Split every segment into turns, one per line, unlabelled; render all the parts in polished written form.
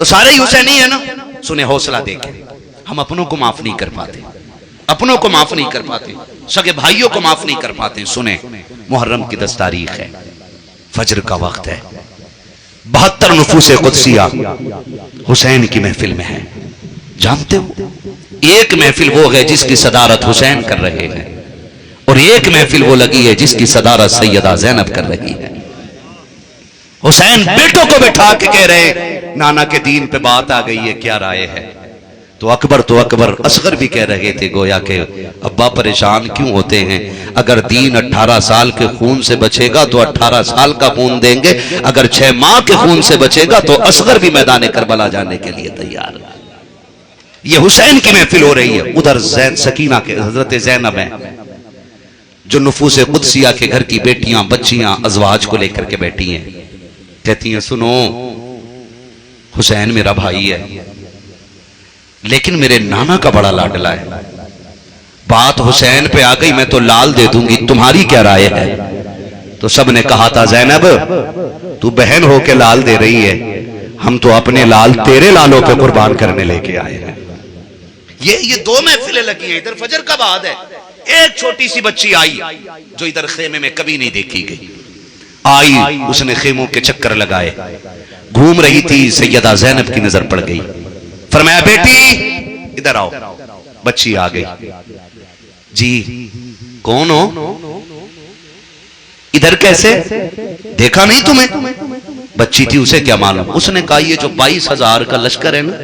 تو سارے ہی حسینی ہے نا. سنیں حوصلہ دیکھیں, ہم اپنوں کو معاف نہیں کر پاتے, اپنوں کو معاف نہیں کر پاتے, سگے بھائیوں کو معاف نہیں کر پاتے. سنیں, محرم کی 10 تاریخ ہے, فجر کا وقت ہے, 72 نفوس قدسیہ حسین کی محفل میں ہے. جانتے ہو, ایک محفل وہ ہے جس کی صدارت حسین کر رہے ہیں, اور ایک محفل وہ لگی ہے جس کی صدارت سیدہ زینب کر رہی ہے. حسین بیٹوں کو بٹھا کے کہہ رہے نانا کے دین پہ بات آ گئی ہے, کیا رائے ہے؟ تو اکبر اصغر بھی کہہ رہے تھے گویا کہ ابا پریشان کیوں ہوتے ہیں, اگر دین 18 سال کے خون سے بچے گا تو 18 سال کا خون دیں گے, اگر 6 ماہ کے خون سے بچے گا تو اصغر بھی میدان کربلا جانے کے لیے تیار ہے. یہ حسین کی محفل ہو رہی ہے. ادھر سکینہ کے حضرت زینب ہیں جو نفوس قدسیہ کے گھر کی بیٹیاں بچیاں ازواج کو لے کر کے بیٹھی ہیں. کہتی ہیں سنو, حسین میرا بھائی ہے لیکن میرے نانا کا بڑا لاڈلا ہے, بات حسین پہ آ گئی میں تو لال دے دوں گی, تمہاری کیا رائے ہے؟ تو سب نے کہا تھا زینب تو بہن ہو کے لال دے رہی ہے, ہم تو اپنے لال تیرے لالوں پہ قربان کرنے لے کے آئے ہیں. یہ 2 محفلیں لگی ہیں. ادھر فجر کا بعد ہے, ایک چھوٹی سی بچی آئی جو ادھر خیمے میں کبھی نہیں دیکھی گئی, آئی, اس نے خیموں کے چکر لگائے, گھوم رہی تھی, سیدہ زینب کی نظر پڑ گئی, فرمایا بیٹی ادھر آؤ. بچی آ گئی, جی کون ہو, ادھر کیسے, دیکھا نہیں تمہیں؟ بچی تھی, اسے کیا معلوم. اس نے کہا یہ جو 22,000 کا لشکر ہے نا,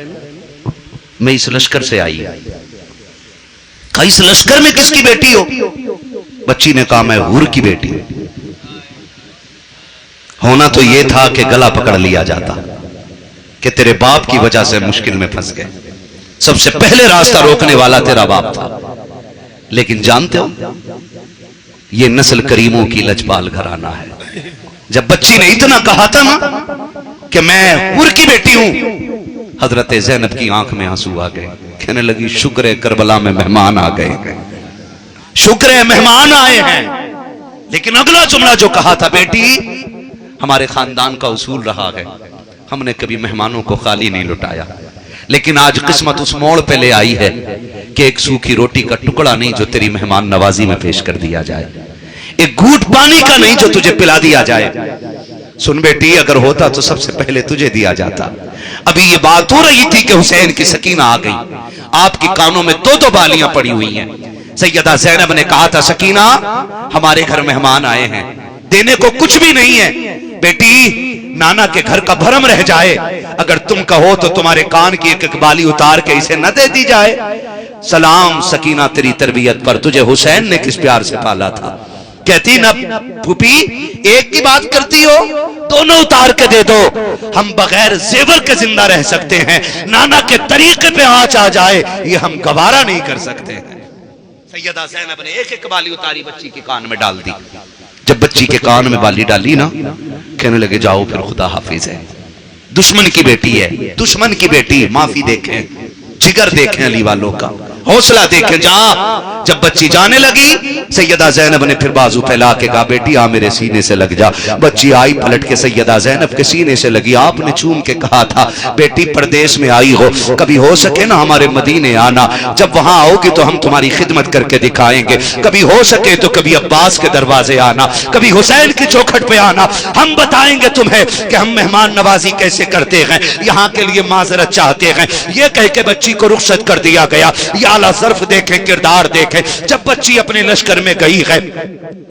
میں اس لشکر سے آئی. کہا اس لشکر میں کس کی بیٹی ہو؟ بچی نے کہا میں حور کی بیٹی ہوں. ہونا تو یہ تھا کہ گلا پکڑ لیا جاتا کہ تیرے باپ کی وجہ سے مشکل میں پھنس گئے, سب سے پہلے راستہ روکنے والا تیرا باپ تھا. لیکن جانتے ہو یہ نسل کریموں کی لجپال گھرانہ ہے. جب بچی نے اتنا کہا تھا نا کہ میں حور کی بیٹی ہوں, حضرت زینب کی آنکھ میں آنسو آ گئے, کہنے لگی شکر ہے کربلا میں مہمان آ گئے, شکر ہے مہمان آئے ہیں. لیکن اگلا جملہ جو کہا تھا, بیٹی ہمارے خاندان کا اصول رہا ہے, ہم نے کبھی مہمانوں کو خالی نہیں لٹایا, لیکن آج قسمت اس موڑ پہ لے آئی ہے کہ ایک سوکھی روٹی کا ٹکڑا نہیں جو تیری مہمان نوازی میں پیش کر دیا جائے, ایک گھوٹ پانی کا نہیں جو تجھے پلا دیا جائے. سن بیٹی, اگر ہوتا تو سب سے پہلے تجھے دیا جاتا. ابھی یہ بات ہو رہی تھی کہ حسین کی سکینہ آ گئی, آپ کی کانوں میں 2 بالیاں پڑی ہوئی ہیں. سیدہ زینب نے کہا تھا سکینہ ہمارے گھر مہمان آئے ہیں, دینے کو کچھ بھی نہیں ہے, بیٹی نانا کے گھر کا بھرم رہ جائے, اگر تم کہو تو تمہارے کان کی ایک بالی اتار کے اسے نہ دے دی جائے. سلام سکینہ تیری تربیت پر, تجھے حسین نے کس پیار سے پالا تھا. کہتی نہ پھوپھی ایک کی بات کرتی ہو, دونوں اتار کے دے دو, ہم بغیر زیور کے زندہ رہ سکتے ہیں, نانا کے طریقے پہ آنچ آ جائے یہ ہم گوارا نہیں کر سکتے ہیں. سیدہ زینب نے ایک بالی اتاری بچی کے کان میں ڈال دی. جب بچی کے کان میں بالی ڈالی نا, کہنے لگے جاؤ پھر خدا حافظ ہے, دشمن کی بیٹی ہے, دشمن کی بیٹی. معافی دیکھیں, جگر دیکھیں علی والوں کا, حوصلہ دیکھیں. جا جب بچی جانے لگی, سیدہ زینب نے پھر بازو پھیلا کے کہا بیٹی آ میرے سینے سے لگ جا. بچی آئی, پلٹ کے سیدہ زینب کے سینے سے لگی. آپ نے چوم کے کہا تھا بیٹی پردیس میں آئی ہو, کبھی ہو سکے نا ہمارے مدینے آنا, جب وہاں آؤ گی تو ہم تمہاری خدمت کر کے دکھائیں گے. کبھی ہو سکے تو کبھی عباس کے دروازے آنا, کبھی حسین کی چوکھٹ پہ آنا, ہم بتائیں گے تمہیں کہ ہم مہمان نوازی کیسے کرتے ہیں, یہاں کے لیے معذرت چاہتے ہیں. یہ کہہ کے بچی کو رخصت کر دیا گیا. یا اعلیٰ ظرف دیکھیں, کردار دیکھیں. جب بچی اپنے لشکر میں گئی ہے,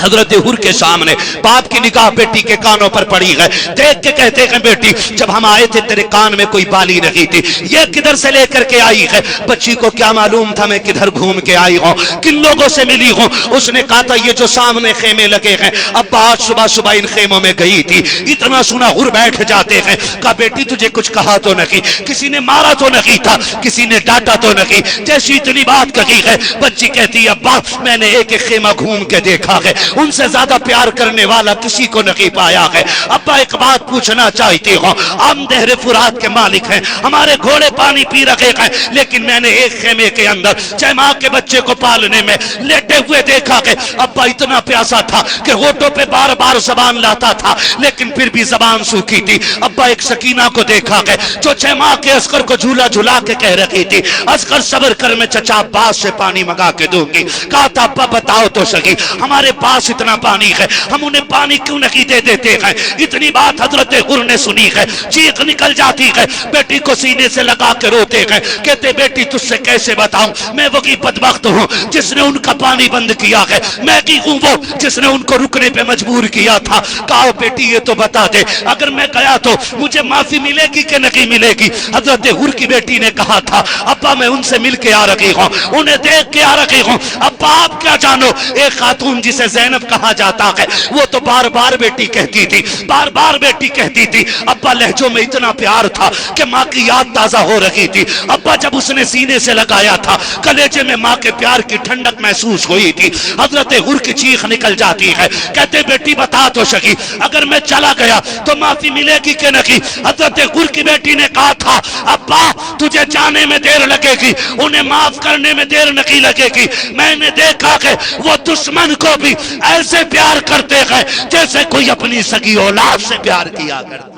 حضرت حر کے سامنے باپ کی نگاہ بیٹی کے کانوں پر پڑی ہے. دیکھ کے کہتے ہیں بیٹی جب ہم آئے تھے تیرے کان میں کوئی بالی نہیں تھی, یہ کدھر سے لے کر کے آئی ہے؟ بچی کو کیا معلوم تھا میں کدھر گھوم کے آئی ہوں, کن لوگوں سے ملی ہوں. اس نے کہا تھا یہ جو سامنے خیمے لگے ہیں, اب آج صبح صبح ان خیموں میں گئی تھی, اتنا سنا حر بیٹھ جاتے ہیں. کہا بیٹی تجھے کچھ کہا تو نہیں, کسی نے مارا تو نہیں تھا, کسی نے ڈانٹا تو نہیں, جیسی اتنی بات کہی ہے. بچی کہتی تھی ابا میں نے ایک ایک خیمہ گھوم کے دیکھا ہے، ان سے زیادہ پیار کرنے والا کسی کو نہیں پایا ہے۔ ابا ایک بات پوچھنا چاہتی ہوں، ہم نہر فرات کے مالک ہیں، ہمارے گھوڑے پانی پی رہے ہیں، لیکن میں نے ایک خیمے کے اندر چھ ماہ کے بچے کو پالنے میں لیٹے ہوئے دیکھا ہے۔ ابا اتنا پیاسا تھا کہ ہونٹوں پہ بار بار زبان لاتا تھا، لیکن پھر بھی زبان سوکھی تھی۔ ابا ایک سکینہ کو دیکھا ہے جو 6 ماہ کے اصغر کو جھولا جھلا کے کہہ رہی تھی، اصغر صبر کر میں چچا عباس سے پانی منگا کے دوں گی۔ کہا تھا ابا بتاؤ تو صحیح، ہمارے پاس اتنا پانی ہے، ہم انہیں پانی کیوں نہیں دے دیتے ہیں؟ اتنی بات حضرت حر نے سنی ہے، چیخ نکل جاتی ہے، بیٹی کو سینے سے لگا کے روتے ہیں، کہتے بیٹی تجھ سے کیسے بتاؤں، میں وہی بدبخت ہوں جس نے ان کا پانی بند کیا ہے، میں کی ہوں وہ جس نے ان کو رکنے پہ مجبور کیا تھا۔ کہا بیٹی یہ تو بتا دے، اگر میں گیا تو مجھے معافی ملے گی کہ نہیں ملے گی؟ حضرت حر کی بیٹی نے کہا تھا ابا میں ان سے مل کے آ رہی ہوں، انہیں دیکھ کے آ رہی ہوں، ابا آپ کیا جانو، ایک خاتون جسے زینب کہا جاتا ہے وہ تو بار بار بیٹی کہتی تھی، بار بار بیٹی کہتی تھی۔ ابا لہجوں میں اتنا پیار تھا کہ ماں کی یاد تازہ ہو رہی تھی۔ ابا جب اس نے سینے سے لگایا تھا کلیجے میں ماں کے پیار کی ٹھنڈک محسوس ہوئی تھی۔ حضرت حر کی چیخ نکل جاتی ہے، کہتے بیٹی بتا تو سکی، اگر میں چلا گیا تو معافی ملے گی کہ نہیں؟ حضرت حر کی بیٹی نے کہا تھا ابا تجھے جانے میں دیر لگے گی، انہیں معاف کرنے میں دیر نہیں لگے گی، میں نے دیکھا کہ وہ دشمن کو بھی ایسے پیار کرتے ہیں جیسے کوئی اپنی سگی اولاد سے پیار کیا کرتا۔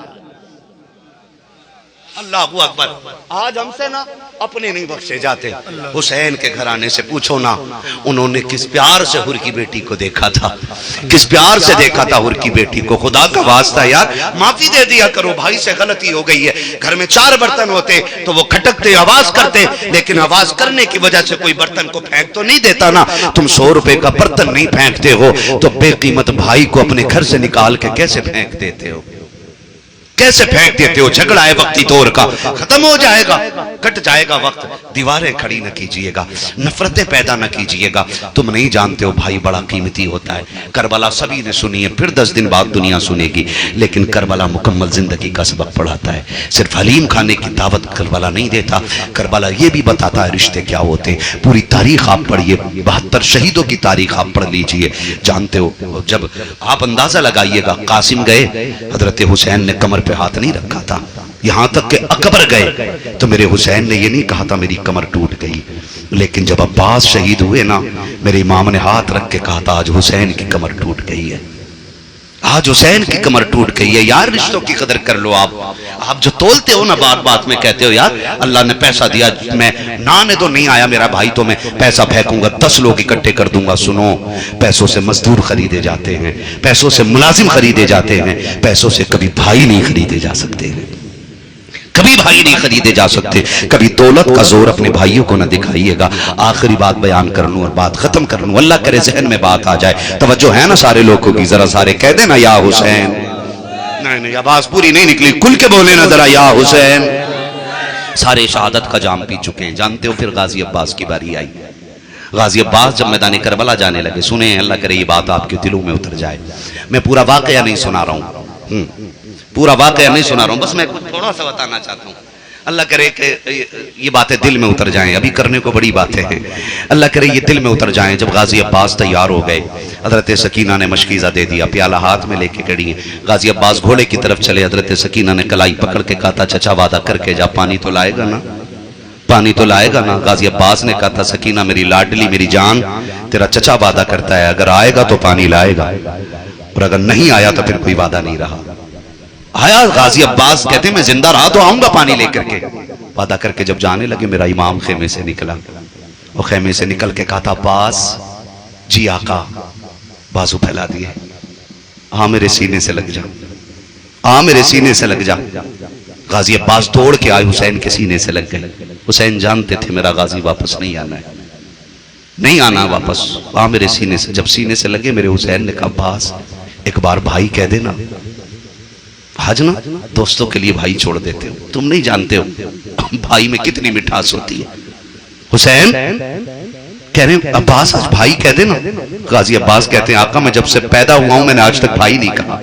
اللہ اکبر، آج ہم سے نا اپنے نہیں بخشے جاتے۔ حسین کے گھرانے سے پوچھو نا انہوں نے کس پیار سے حر کی بیٹی کو دیکھا تھا، کس پیار سے دیکھا تھا حر کی بیٹی کو۔ خدا کا واسطہ یار معافی دے دیا کرو، بھائی سے غلطی ہو گئی ہے۔ گھر میں 4 برتن ہوتے تو وہ کھٹکتے آواز کرتے، لیکن آواز کرنے کی وجہ سے کوئی برتن کو پھینک تو نہیں دیتا نا۔ تم 100 روپے کا برتن نہیں پھینکتے ہو تو بے قیمت بھائی کو اپنے گھر سے نکال کے کیسے پھینک دیتے ہو، کیسے پھینک دیتے ہو؟ جھگڑا ہے وقتی طور کا، ختم ہو جائے گا، کٹ جائے گا وقت، دیواریں کھڑی نہ کیجئے گا، نفرتیں پیدا نہ کیجئے گا۔ تم نہیں جانتے ہو بھائی بڑا قیمتی ہوتا ہے۔ کربلا سبھی نے سنی ہے، پھر 10 دن بعد دنیا سنے گی، لیکن کربلا مکمل زندگی کا سبق پڑھاتا ہے۔ صرف حلیم کھانے کی دعوت کربلا نہیں دیتا، کربلا یہ بھی بتاتا ہے رشتے کیا ہوتے ہیں۔ پوری تاریخ آپ پڑھیے، 72 شہیدوں کی تاریخ آپ پڑھ لیجئے، جانتے ہو جب آپ اندازہ لگائیے گا، قاسم گئے حضرت حسین نے کمر پہ ہاتھ نہیں رکھا تھا، یہاں تک کہ اکبر گئے تو میرے حسین نے یہ نہیں کہا تھا میری کمر ٹوٹ گئی، لیکن جب عباس شہید ہوئے نا میرے امام نے ہاتھ رکھ کے کہا تھا آج حسین کی کمر ٹوٹ گئی ہے، آج حسین کی کمر ٹوٹ گئی ہے۔ یار رشتوں کی قدر کر لو۔ آپ جو تولتے ہو نا بات بات میں کہتے ہو یار اللہ نے پیسہ دیا، میں نانے تو نہیں آیا میرا بھائی تو میں پیسہ پھینکوں گا 10 لوگ اکٹھے کر دوں گا۔ سنو، پیسوں سے مزدور خریدے جاتے ہیں، پیسوں سے ملازم خریدے جاتے ہیں، پیسوں سے کبھی بھائی نہیں خریدے جا سکتے ہیں، کبھی بھائی نہیں خریدے جا سکتے۔ کبھی دولت کا زور اپنے بھائیوں کو نہ دکھائیے گا۔ آخری بات بیان کر لوں اور بات ختم کر لوں، اللہ کرے ذہن میں بات آ جائے، توجہ ہے نا سارے لوگوں کی؟ ذرا سارے کہہ دینا یا حسین۔ نہیں آواز پوری نہیں نکلی، کھل کے بولے نا ذرا یا حسین۔ سارے شہادت کا جام پی چکے ہیں، جانتے ہو پھر غازی عباس کی باری آئی۔ غازی عباس جب میدان کربلا جانے لگے، سنیں اللہ کرے یہ بات آپ کے دلوں میں اتر جائے۔ میں پورا واقعہ نہیں سنا رہا ہوں، پورا واقعہ نہیں سنا رہا ہوں، بس میں کچھ تھوڑا سا بتانا چاہتا ہوں۔ اللہ کرے کہ یہ باتیں دل میں اتر جائیں، ابھی کرنے کو بڑی باتیں ہیں، اللہ کرے یہ دل میں اتر جائیں۔ جب غازی عباس تیار ہو گئے، حضرت سکینہ نے مشکیزہ دے دیا، پیالہ ہاتھ میں لے کے کھڑی ہیں۔ غازی عباس گھوڑے کی طرف چلے، حضرت سکینہ نے کلائی پکڑ کے کہا تھا چچا وعدہ کر کے جا، پانی تو لائے گا نا، پانی تو لائے گا نا؟ غازی عباس نے کہا تھا سکینہ میری لاڈلی میری جان، تیرا چچا وعدہ کرتا ہے اگر آئے گا تو پانی لائے گا، اور اگر نہیں آیا تو پھر کوئی وعدہ نہیں رہا۔ آیا غازی عباس، کہتے میں زندہ رہا تو آؤں گا پانی لے کر کے۔ وعدہ کر کے جب جانے لگے میرا امام خیمے سے نکلا، وہ خیمے سے نکل کے کہا تھا عباس جی آقا، بازو پھیلا دیے، آ میرے سینے سے لگ جا، آ میرے سینے سے لگ جا۔ غازی عباس دوڑ کے آئے، حسین کے سینے سے لگ گئے۔ حسین جانتے تھے میرا غازی واپس نہیں آنا ہے، نہیں آنا واپس، آ میرے سینے سے۔ جب سینے سے لگے میرے حسین نے کہا عباس ایک بار بھائی کہہ دینا، آج نا دوستوں کے لیے بھائی چھوڑ دیتے ہو، تم نہیں جانتے ہو بھائی میں کتنی مٹھاس ہوتی ہے۔ حسین کہہ رہے ہیں عباس آج بھائی کہہ دینا۔ غازی عباس کہتے ہیں آقا میں جب سے پیدا ہوا ہوں میں نے آج تک بھائی نہیں کہا۔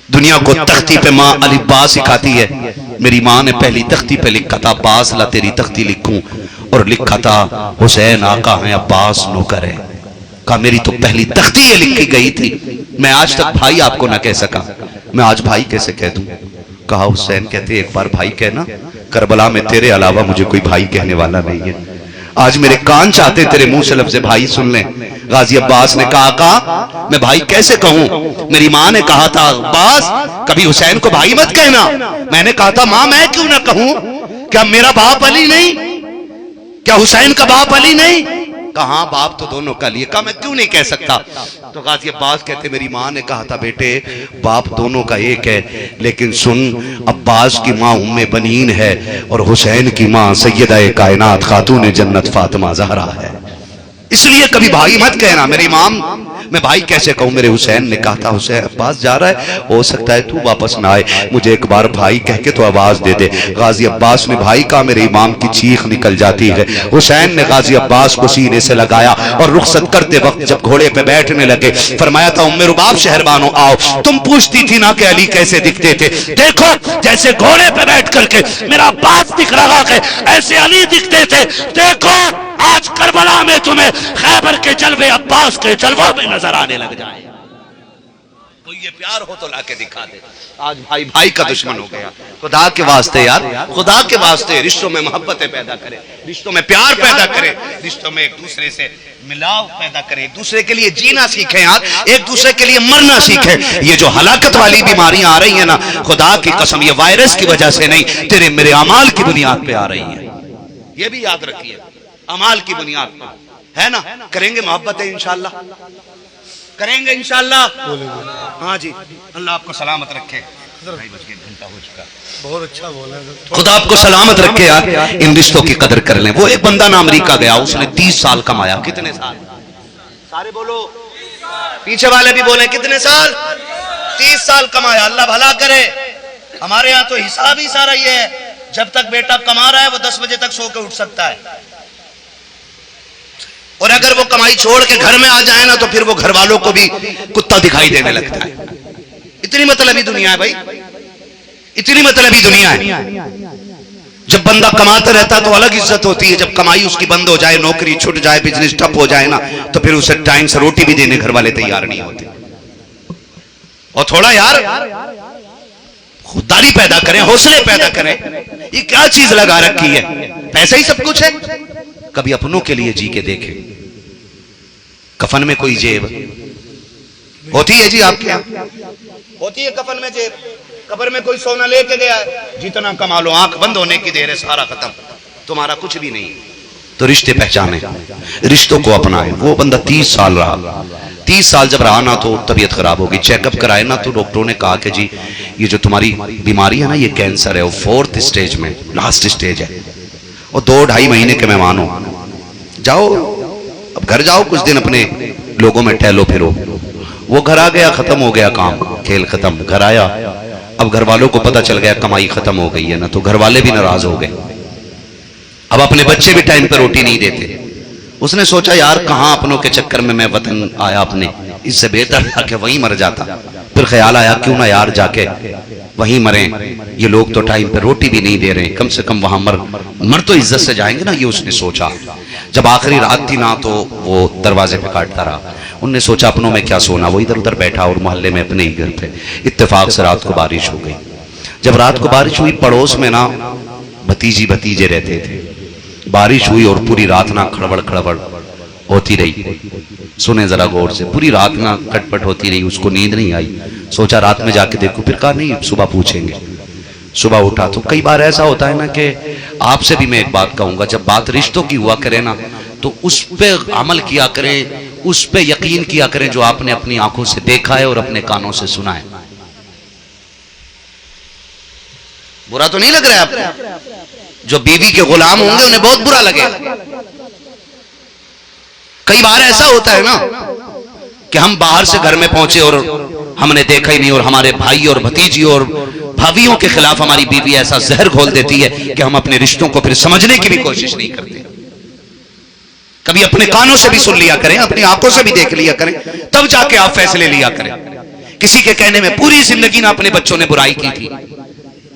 دنیا کو تختی پہ ماں علی با سکھاتی ہے، میری ماں نے پہلی تختی پہ لکھا تھا باز لا تیری تختی لکھوں، اور لکھا تھا حسین آقا ہیں عباس نوکر ہے. کہا میری تو پہلی تختی یہ لکھی گئی تھی, میں آج تک بھائی آپ کو نہ کہہ سکا, میں آج بھائی کیسے کہہ دوں. کہا حسین کہتے ایک بار بھائی کہنا, کربلا میں تیرے علاوہ مجھے کوئی بھائی کہنے والا نہیں ہے. آج میرے کان چاہتے تیرے منہ سے لفظ بھائی سن لیں. غازی عباس نے کہا آقا میں بھائی کیسے کہوں, میری ماں نے کہا تھا عباس کبھی حسین کو بھائی مت کہنا. میں نے کہا تھا ماں میں کیوں نہ کہوں, کیا میرا باپ علی نہیں, کیا حسین کا باپ علی نہیں. کہاں باپ تو دونوں کا لیے. کہا میں کیوں نہیں کہہ سکتا. تو غازی عباس کہتے میری ماں نے کہا تھا بیٹے باپ دونوں کا ایک ہے, لیکن سن عباس کی ماں ام بنین ہے اور حسین کی ماں سیدہ کائنات خاتون جنت فاطمہ زہرا ہے, اس لیے کبھی بھائی مت کہنا. میری امام میں بھائی کیسے کہوں. میرے حسین نے کہا تھا حسین عباس جا رہا ہے, ہو سکتا ہے تو واپس نہ آئے, مجھے ایک بار بھائی کہہ کے تو آواز دے دے. غازی عباس نے بھائی کہا, میرے امام کی چیخ نکل جاتی ہے. حسین نے غازی عباس کو سینے سے لگایا اور رخصت کرتے وقت جب گھوڑے پہ بیٹھنے لگے فرمایا تھا ام رباب شہربانو آؤ, تم پوچھتی تھی نا کہ علی کیسے دکھتے تھے, دیکھو جیسے گھوڑے پہ بیٹھ کر کے میرا عباس دکھ رہا ہے ایسے علی دکھتے تھے. دیکھو آج کربلا میں تمہیں خیبر کے جلوے عباس کے جلووں میں نظر آنے لگ جائے. تو یہ پیار ہو تو لا کے دکھا دے. آج بھائی بھائی کا دشمن ہو گیا. خدا کے واسطے یار, خدا کے واسطے رشتوں میں محبتیں پیدا کرے, رشتوں میں پیار پیدا کرے, رشتوں میں ایک دوسرے سے ملاؤ پیدا کرے, ایک دوسرے کے لیے جینا سیکھیں یار, ایک دوسرے کے لیے مرنا سیکھیں. یہ جو ہلاکت والی بیماریاں آ رہی ہیں نا, خدا کی قسم یہ وائرس کی وجہ سے نہیں, تیرے میرے اعمال کی بنیاد پہ آ رہی ہیں. یہ بھی یاد رکھیے, اعمال کی بنیاد پر ہے نا. کریں گے محبتیں انشاءاللہ, کریں گے انشاءاللہ. ہاں جی, اللہ آپ کو سلامت رکھے.
بہت اچھا بولا,
خدا آپ کو سلامت رکھے یار. ان رشتوں کی قدر کر لیں. وہ ایک بندہ نا امریکہ گیا, اس نے 30 سال کمایا. کتنے سال؟ سارے بولو, پیچھے والے بھی بولیں کتنے سال؟ 30 سال کمایا. اللہ بھلا کرے. ہمارے ہاں تو حساب ہی سارا یہ ہے, جب تک بیٹا کما رہا ہے وہ 10 بجے تک سو کے اٹھ سکتا ہے, اور اگر وہ کمائی چھوڑ کے گھر میں آ جائے نا تو پھر وہ گھر والوں کو بھی کتا دکھائی دینے لگتا ہے. اتنی مطلبی دنیا ہے بھائی, اتنی مطلبی دنیا ہے. جب بندہ کماتا رہتا تو الگ عزت ہوتی ہے, جب کمائی اس کی بند ہو جائے, نوکری چھٹ جائے, بزنس ٹھپ ہو جائے نا, تو پھر اسے ٹائم سے روٹی بھی دینے گھر والے تیار نہیں ہوتے. اور تھوڑا یار خودداری پیدا کریں, حوصلے پیدا کریں. یہ کیا چیز لگا رکھی ہے, پیسہ ہی سب کچھ ہے. کبھی اپنوں کے لیے جی کے دیکھیں. کفن میں کوئی جیب ہوتی ہے جی آپ کے یہاں؟ ہوتی ہے کفن میں جیب؟ قبر میں کوئی سونا لے کے گیا ہے, جتنا کما لو آنکھ بند ہونے کی دیر ہے, سارا ختم, تمہارا کچھ بھی نہیں. تو رشتے پہچانے, رشتوں کو اپنائیں. وہ بندہ 30 سال رہا, 30 سال جب رہا نا تو طبیعت خراب ہو گئی. چیک اپ کرائے نا تو ڈاکٹروں نے کہا کہ جی یہ جو تمہاری بیماری ہے نا یہ کینسر ہے, وہ 4th سٹیج میں, لاسٹ سٹیج ہے, اور 2-2.5 مہینے کے مہمان ہو. جاؤ اب گھر جاؤ, کچھ دن اپنے لوگوں میں ٹہلو پھرو. وہ گھر آ گیا, ختم ہو گیا کام, کھیل ختم. گھر آیا, اب گھر والوں کو پتہ چل گیا کمائی ختم ہو گئی ہے نا, تو گھر والے بھی ناراض ہو گئے. اب اپنے بچے بھی ٹائم پہ روٹی نہیں دیتے. اس نے سوچا یار کہاں اپنوں کے چکر میں وطن آیا اپنے, اس سے بہتر تھا کہ وہیں مر جاتا. پھر خیال آیا کیوں نہ یار جا کے وہیں مریں, یہ لوگ تو ٹائم پہ روٹی بھی نہیں دے رہے, کم سے کم وہاں مر تو عزت سے جائیں گے نا. یہ اس نے سوچا. جب آخری رات تھی نا تو وہ دروازے پہ کاٹتا رہا. انہوں نے سوچا اپنوں میں کیا سونا, وہ ادھر ادھر بیٹھا, اور محلے میں اپنے ہی گھر پہ اتفاق سے رات کو بارش ہو گئی. جب رات کو بارش ہوئی, پڑوس میں نا بھتیجی بھتیجے رہتے تھے. بارش ہوئی اور پوری رات نہ کھڑبڑ کھڑبڑ ہوتی رہی. سنیں ذرا غور سے, پوری رات نہ کٹ پٹ ہوتی رہی. اس کو نیند نہیں آئی, سوچا رات میں جا کے دیکھو. پھر کہا نہیں صبح پوچھیں گے. صبح اٹھا تو کئی بار ایسا ہوتا ہے نا کہ آپ سے بھی میں ایک بات کہوں گا, جب بات رشتوں کی ہوا کرے نا تو اس پہ عمل کیا کریں, اس پہ یقین کیا کریں جو آپ نے اپنی آنکھوں سے دیکھا ہے اور اپنے کانوں سے سنا ہے. برا تو نہیں لگ رہا ہے آپ کو؟ جو بیوی کے غلام ہوں گے انہیں بہت برا لگے. کئی بار ایسا ہوتا ہے نا کہ ہم باہر سے گھر میں پہنچے اور ہم نے دیکھا ہی نہیں, اور ہمارے بھائی اور بھتیجی اور بھابھیوں کے خلاف ہماری بیوی ایسا زہر گھول دیتی ہے کہ ہم اپنے رشتوں کو پھر سمجھنے کی بھی کوشش نہیں کرتے. کبھی اپنے کانوں سے بھی سن لیا کریں, اپنی آنکھوں سے بھی دیکھ لیا کریں, تب جا کے آپ فیصلے لیا کریں. کسی کے کہنے میں پوری زندگی نہ اپنے بچوں نے برائی کی تھی,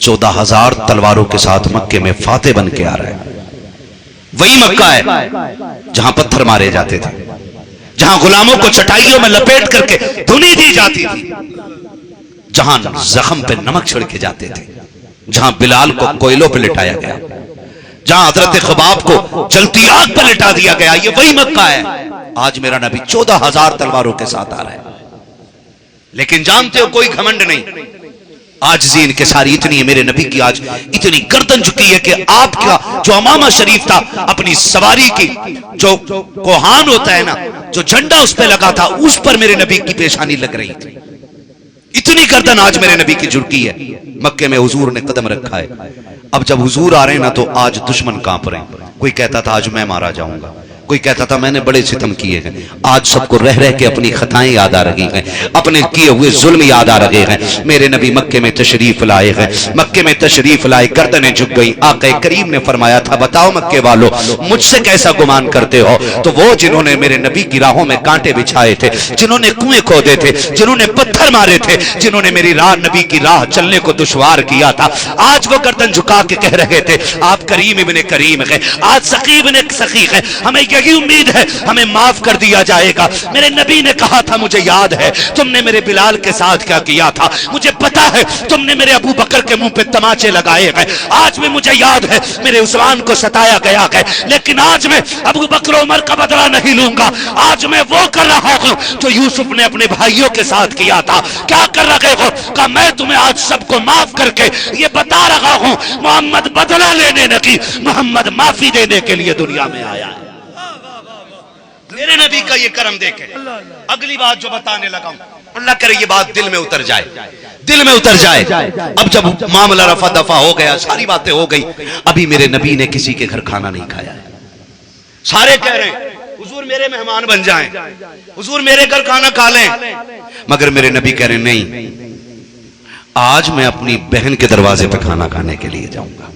14,000 تلواروں کے ساتھ مکے میں فاتح بن کے آ رہا ہے. وہی مکہ ہے جہاں پتھر مارے جاتے تھے، جہاں غلاموں کو چٹائیوں میں لپیٹ کر کے دھنی دی جاتی تھی، جہاں زخم پہ نمک چھڑکے جاتے تھے، جہاں بلال کو کوئلوں پہ لٹایا گیا، جہاں حضرت خباب کو جلتی آگ پہ لٹا دیا گیا. یہ وہی مکہ ہے. آج میرا نبی 14,000 تلواروں کے ساتھ آ رہا ہے. لیکن جانتے ہو کوئی گھمنڈ نہیں. آجزی انکساری اتنی ہے میرے نبی کی، آج اتنی گردن جھکی ہے کہ آپ کا جو امامہ شریف تھا اپنی سواری کی جو کوہان ہوتا ہے نا، جو جھنڈا اس پہ لگا تھا، اس پر میرے نبی کی پیشانی لگ رہی تھی. اتنی گردن آج میرے نبی کی جھکی ہے. مکے میں حضور نے قدم رکھا ہے. اب جب حضور آ رہے ہیں نا تو آج دشمن کانپ رہے ہیں. کوئی کہتا تھا آج میں مارا جاؤں گا، کوئی کہتا تھا میں نے بڑے ستم کیے ہیں. آج سب کو رہ رہ کے اپنی خطائیں یاد آ رہی ہیں، اپنے کیے ہوئے ظلم یاد آ رہے ہیں. میرے نبی مکے میں تشریف لائے ہیں، مکے میں تشریف لائے، گردنیں جھک گئی. آقا کریم نے فرمایا تھا بتاؤ مکے والو مجھ سے کیسا گمان کرتے ہو؟ تو وہ جنہوں نے میرے نبی کی راہوں میں کانٹے بچھائے تھے، جنہوں نے کنویں کھودے تھے، جنہوں نے پتھر مارے تھے، جنہوں نے میری راہ نبی کی راہ چلنے کو دشوار کیا تھا، آج وہ گردن جھکا کے کہہ رہے تھے آپ کریم ابن کریم ہیں، آج سخی ابن سخی ہیں، ہمیں یہی امید ہے ہمیں معاف کر دیا جائے گا. میرے نبی نے کہا تھا مجھے یاد ہے تم نے میرے بلال کے ساتھ کیا کیا تھا، مجھے پتا ہے تم نے میرے ابو بکر کے منہ پہ تماچے لگائے ہیں، آج بھی مجھے یاد ہے میرے عثمان کو ستایا گیا ہے، لیکن آج میں ابو بکر عمر کا بدلہ نہیں لوں گا. آج میں وہ کر رہا ہوں جو یوسف نے اپنے بھائیوں کے ساتھ کیا تھا. کیا کر رہے ہو؟ کہ میں تمہیں آج سب کو معاف کر کے یہ بتا رہا ہوں محمد بدلہ لینے نہیں، محمد معافی دینے کے لیے دنیا میں آیا ہے. میرے نبی کا یہ کرم دیکھیں. اگلی بات جو بتانے لگا ہوں، اللہ کرے یہ بات دل میں اتر جائے، دل میں اتر جائے. اب جب معاملہ رفع دفع ہو گیا، ساری باتیں ہو گئی، ابھی میرے نبی نے کسی کے گھر کھانا نہیں کھایا ہے. سارے کہہ رہے ہیں حضور میرے مہمان بن جائیں، حضور میرے گھر کھانا کھا لیں، مگر میرے نبی کہہ رہے نہیں، آج میں اپنی بہن کے دروازے پہ کھانا کھانے کے لیے جاؤں گا.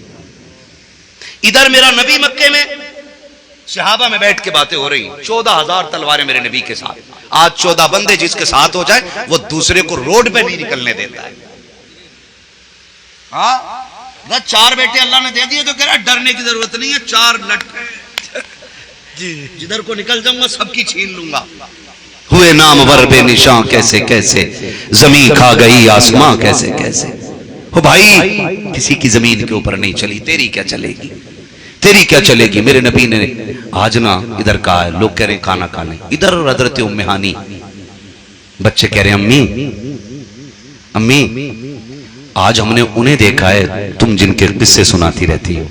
ادھر میرا نبی مکے میں صحابہ میں بیٹھ کے باتیں ہو رہی ہیں، 14,000 تلواریں میرے نبی کے ساتھ. آج 14 بندے جس کے ساتھ ہو جائے وہ دوسرے کو روڈ پہ نہیں نکلنے دیتا ہے. ہاں 4 بیٹے اللہ نے دے دیے تو کہہ رہا ڈرنے کی ضرورت نہیں ہے، 4 لٹکے جدھر کو نکل جاؤں گا سب کی چھین لوں گا. ہوئے نامور بے نشاں کیسے کیسے، زمین کھا گئی آسماں کیسے کیسے. ہو بھائی کسی کی زمین کے اوپر نہیں چلی، تیری کیا چلے گی، تیری کیا چلے گی. میرے نبی نے آج نا ادھر کہا ہے، لوگ کہہ رہے ہیں کھانا کھانے، ادھر حضرت ام ہانی بچے کہہ رہے ہیں امی امی آج ہم نے انہیں دیکھا ہے تم جن کے قصے سناتی رہتی ہو.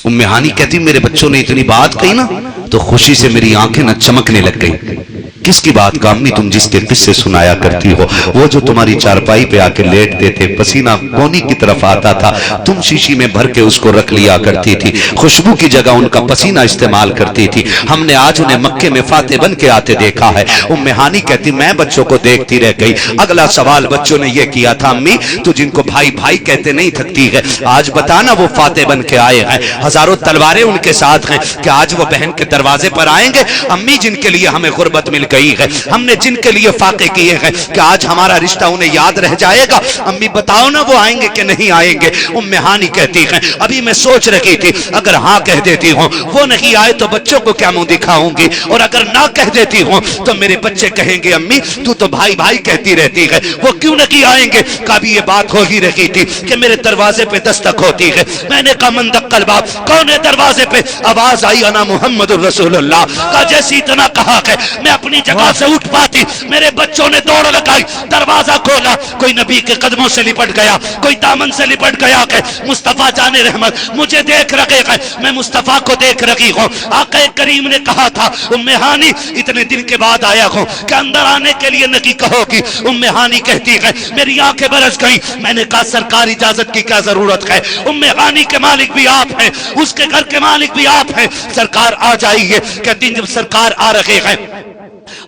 ام ہانی کہتی میرے بچوں نے اتنی بات کہی نا تو خوشی سے میری آنکھیں نہ چمکنے لگ گئی. کس کی بات کا امی؟ تم جس کے قصے سنایا کرتی ہو، وہ جو تمہاری چارپائی پہ آ کے لیٹتے تھے، پسینہ کونی کی طرف آتا تھا، تم شیشی میں بھر کے اس کو رکھ لیا کرتی تھی، خوشبو کی جگہ ان کا پسینہ استعمال کرتی تھی. ہم نے آج انہیں مکے میں فاتح بن کے آتے دیکھا ہے. ام ہانی کہتی میں بچوں کو دیکھتی رہ گئی. اگلا سوال بچوں نے یہ کیا تھا امی تو جن کو بھائی بھائی کہتے نہیں تھکتی ہے، آج بتانا وہ فاتح بن کے آئے ہیں، ہزاروں تلواریں ان کے ساتھ ہیں، کہ آج وہ بہن کے دروازے پر آئیں گے. امی جن کے لیے ہمیں غربت مل گئی ہے، ہم نے جن کے لیے فاقے کیے ہیں، کہ آج ہمارا رشتہ انہیں یاد رہ جائے گا. امی بتاؤ نا وہ آئیں گے کہ نہیں آئیں گے. ام ہانی کہتی ہیں ابھی میں سوچ رہی تھی اگر ہاں کہہ دیتی ہوں وہ نہیں آئے تو بچوں کو کیا منہ دکھاؤں گی، اور اگر نہ کہہ دیتی ہوں تو میرے بچے کہیں گے امی تو بھائی بھائی کہتی رہتی ہے، وہ کیوں نہیں آئیں گے. کبھی یہ بات ہو ہی رہی تھی کہ میرے دروازے پہ دستک ہوتی ہے. میں نے کہا من دق الباب، کون ہے دروازے پہ؟ آواز آئی انا محمد الرسول اللہ کا. جیسی اتنا کہا کہ میں اپنی جگہ سے اٹھ پاتی، میرے بچوں نے دوڑ لگائی، دروازہ کھولا، کوئی نبی کے قدموں سے لپٹ گیا، کوئی دامن سے لپٹ گیا کہ مصطفیٰ جان رحمت مجھے دیکھ رہے ہیں، میں مصطفیٰ کو دیکھ رہی ہوں. آقا کریم نے کہا تھا ام ہانی اتنے دن کے بعد آیا ہوں کہ اندر آنے کے لیے نہیں کہو گی. ام ہانی کہتی ہے میری آنکھیں برس گئی. میں نے کہا سرکار اجازت کی کیا ضرورت ہے، ام ہانی کے مالک بھی آپ ہیں، اس کے گھر کے مالک بھی آپ ہیں، سرکار آ جائیے. کہتی جب سرکار آ رہے ہیں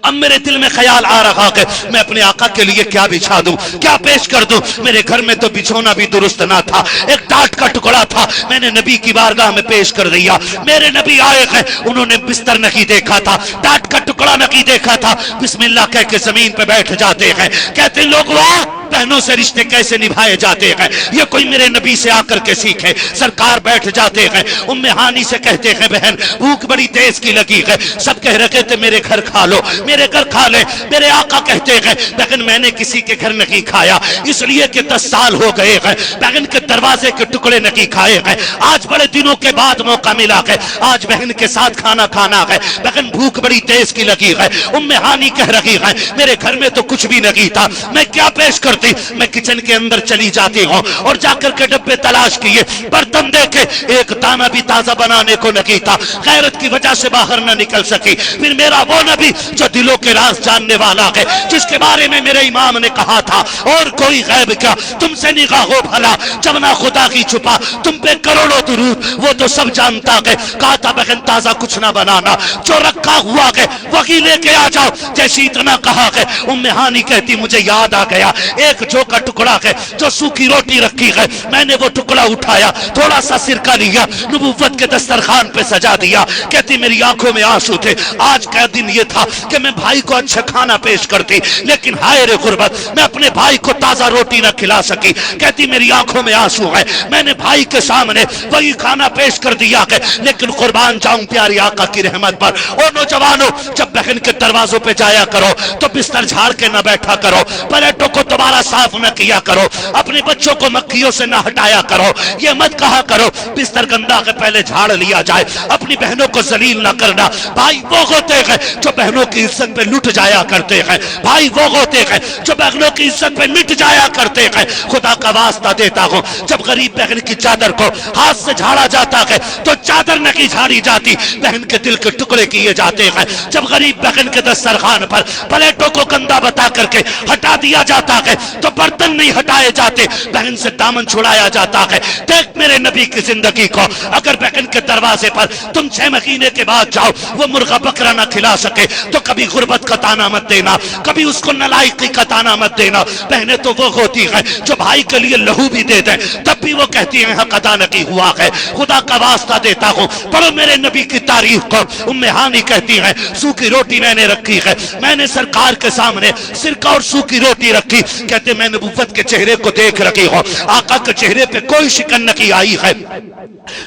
اب میرے دل میں خیال آ رہا کہ میں اپنے آقا کے لیے کیا بچھا دوں، کیا پیش کر دوں. میرے گھر میں تو بچھونا بھی درست نہ تھا، ایک ٹاٹ کا ٹکڑا تھا، میں نے نبی کی بارگاہ میں پیش کر دیا. میرے نبی آئے ہیں، انہوں نے بستر نہیں دیکھا تھا، ٹاٹ کا ٹکڑا نہیں دیکھا تھا، بسم اللہ کہہ کے زمین پہ بیٹھ جاتے ہیں. کہتے لوگ واہ بہنوں سے رشتے کیسے نبھائے جاتے ہیں یہ کوئی میرے نبی سے آ کر کے سیکھے. سرکار بیٹھ جاتے ہیں, ام ہانی سے کہتے ہیں بہن بھوک بڑی تیز کی لگی ہے. سب کہہ رہے تھے میرے گھر کھا لو, میرے گھر کھا لے. میرے آقا کہتے ہیں بہن میں نے کسی کے گھر نہیں کھایا اس لیے کہ 10 سال ہو گئے ہیں بہن کے دروازے کے ٹکڑے نہیں کھائے ہیں. آج بڑے دنوں کے بعد موقع ملا ہے, آج بہن کے ساتھ کھانا کھانا ہے. بہن بھوک بڑی تیز کی لگی ہے. ام ہانی کہہ رہی ہے میرے گھر میں تو کچھ بھی نہیں تھا, میں کیا پیش کرتی. میں کچن کے اندر چلی جاتی ہوں اور جا کر کے ڈبے تلاش کیے, برتن دیکھے, ایک دانہ بھی تازہ بنانے کو نہیں تھا. غیرت کی وجہ سے باہر نہ نکل سکی. پھر میرا وہ نبی جو دلوں کے راز جاننے والا ہے, جس کے بارے میں میرے امام نے کہا تھا اور کوئی غیب کیا تم سے نگاہ ہو بھلا جب نہ خدا کی چھپا تم پہ کروڑوں درود, وہ تو سب جانتا ہے. کہا تھا بہن تازہ کچھ نہ بنانا, جو رکھا ہوا ہے وہی لے کے آ جاؤ. جیسی اتنا کہا ہے ام ہانی کہتی مجھے یاد آ گیا ایک جو کا ٹکڑا ہے جو سوکھی روٹی رکھی ہے, میں نے وہ ٹکڑا اٹھایا, تھوڑا سا سرکہ لیا, نبوت کے دسترخوان پہ سجا دیا. کہتی میری آنکھوں میں آنسو تھے. آج کا دن یہ تھا کہ میں بھائی کو اچھا کھانا پیش کرتی, لیکن ہائے رے غربت, میں اپنے بھائی کو تازہ روٹی نہ کھلا سکی. کہتی میری آنکھوں میں آنسو ہے, میں نے بھائی کے سامنے وہی کھانا پیش کر دیا ہے, لیکن قربان جاؤں پیاری آقا کی رحمت پر. او نوجوانوں, جب بہن کے دروازوں پہ جایا کرو تو بستر جھاڑ کے نہ بیٹھا کرو, پلیٹوں کو دوبارہ صاف نہ کیا کرو, اپنے بچوں کو مکھیوں سے نہ ہٹایا کرو. یہ مت کہا کرو بستر گندا ہے پہلے جھاڑ لیا جائے. اپنی بہنوں کو ذلیل نہ کرنا. بھائی وہ ہوتے ہیں جو بہنوں کی عزت پہ لٹ جایا کرتے ہیں, بھائی وہ ہوتے ہیں جو بہنوں کی عزت پہ مٹ جایا کرتے ہیں. خدا کا واسطہ دیتا ہوں, جب غریب بہن کی چادر کو ہاتھ سے جھاڑا جاتا ہے تو چادر نہیں جھاڑی جاتی, بہن کے دل کے ٹکڑے کیے جاتے ہیں. جب غریب بہن کے دسترخوان پر پلیٹوں کو گندا بتا کر کے ہٹا دیا جاتا ہے تو برتن نہیں ہٹائے جاتے, بہن سے دامن چھڑایا جاتا ہے. دیکھ میرے نبی کی زندگی کو, اگر بہن کے دروازے پر تم 6 مہینے کے بعد جاؤ وہ مرغا بکرا نہ کھلا سکے تو کبھی غربت کا تانا مت دینا, کبھی اس کو نالائقی کا تانا مت دینا. بہنیں تو وہ ہوتی ہیں جو بھائی کے لیے لہو بھی دے دیں تب بھی وہ کہتی ہیں حق ادا نہیں ہوا ہے. خدا کا واسطہ دیتا ہوں پڑھو میرے نبی کی تاریخ کو. ام ہانی کہتی ہیں سوکھی روٹی میں نے رکھی ہے, میں نے سرکار کے سامنے سرکہ اور سوکھی روٹی رکھی. کہتے میں نبوت کے چہرے کو دیکھ رکھی ہوں, آقا کے چہرے پہ کوئی شکن نہیں آئی ہے,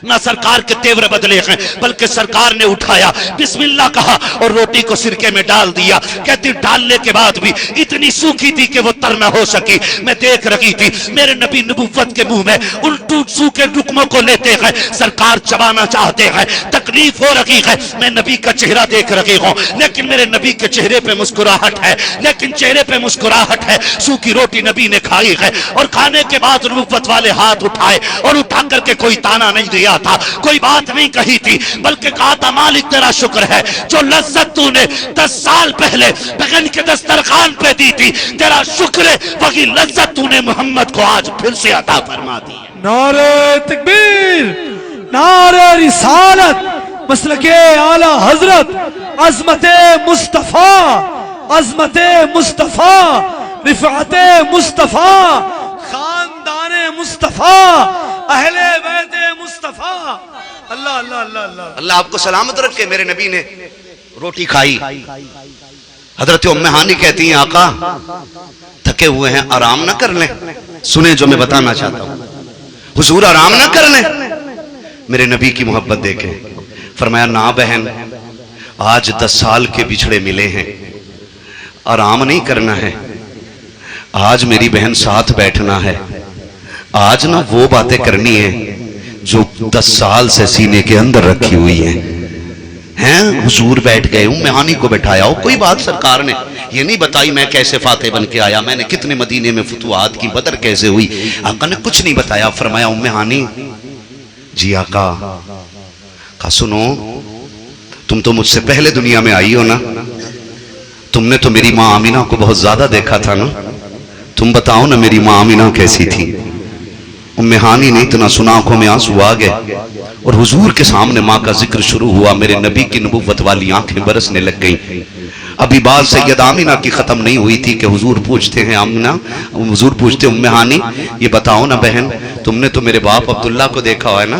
نہ سرکار کے تیور بدلے ہیں, بلکہ سرکار نے اٹھایا بسم اللہ کہا اور روٹی کو سرکے میں ڈال دیا. کہتی ڈالنے کے بعد بھی اتنی سوکھی تھی کہ وہ تر نہ ہو سکی. میں دیکھ رہی تھی میرے نبی نبوت کے منہ میں الٹو سوکھے لقموں کو لیتے ہیں, سرکار چبانا چاہتے ہیں, تکلیف ہو رہی ہے. میں نبی کا چہرہ دیکھ رہی ہوں لیکن میرے نبی کے چہرے پہ مسکراہٹ ہے, لیکن چہرے پہ مسکراہٹ ہے. سوکھی روٹی نبی نے کھائی ہے اور کھانے کے بعد نبوت والے ہاتھ اٹھائے اور اٹھا کر کے کوئی تانا نہیں دیا تھا, کوئی بات نہیں کہی تھی, بلکہ کہا تھا مالک تیرا شکر ہے جو لذت تو نے 10 سال پہلے بہن کے دسترخوان پہ دی تھی, تیرا شکر ہے وہی لذت تو نے محمد کو آج پھر سے عطا فرما دی.
نعرہ تکبیر, نعرہ رسالت, مسلک اعلی حضرت, عظمت مصطفیٰ, عظمت مصطفیٰ, رفعت مصطفیٰ, خاندان مصطفیٰ, اہل بیت مصطفیٰ. اللہ اللہ اللہ اللہ
اللہ آپ کو سلامت رکھے. میرے نبی نے روٹی کھائی. حضرت ام ہانی کہتی ہیں آقا تھکے ہوئے ہیں آرام نہ کر لیں. سنیں جو میں بتانا چاہتا ہوں, حضور آرام نہ کر لیں. میرے نبی کی محبت دیکھیں, فرمایا نا بہن آج 10 سال کے بچھڑے ملے ہیں, آرام نہیں کرنا ہے, آج میری بہن ساتھ بیٹھنا ہے, آج نہ وہ باتیں کرنی ہیں جو 10 سال سے سینے کے اندر رکھی ہوئی ہیں. حضور بیٹھ گئے, ام ہانی کو بٹھایا. کوئی بات سرکار نے یہ نہیں بتائی میں کیسے فاتح بن کے آیا, میں نے کتنے مدینے میں فتوحات کی, بدر کیسے ہوئی, آقا نے کچھ نہیں بتایا. فرمایا ام ہانی جی آقا, کہا سنو تم تو مجھ سے پہلے دنیا میں آئی ہو نا, تم نے تو میری ماں آمینہ کو بہت زیادہ دیکھا تھا نا, تم بتاؤ نا میری ماں آمینہ کیسی تھی. ام ہانی نے اتنا سنا, آنکھوں میں آنسو آ گئے اور حضور کے سامنے ماں کا ذکر شروع ہوا. میرے نبی کی نبوت والی آنکھیں برسنے لگ گئیں. ابھی بات سید آمینہ کی ختم نہیں ہوئی تھی کہ حضور پوچھتے ہیں آمینہ, حضور پوچھتے ام ہانی یہ بتاؤ نا بہن تم نے تو میرے باپ عبداللہ کو دیکھا ہوا ہے نا,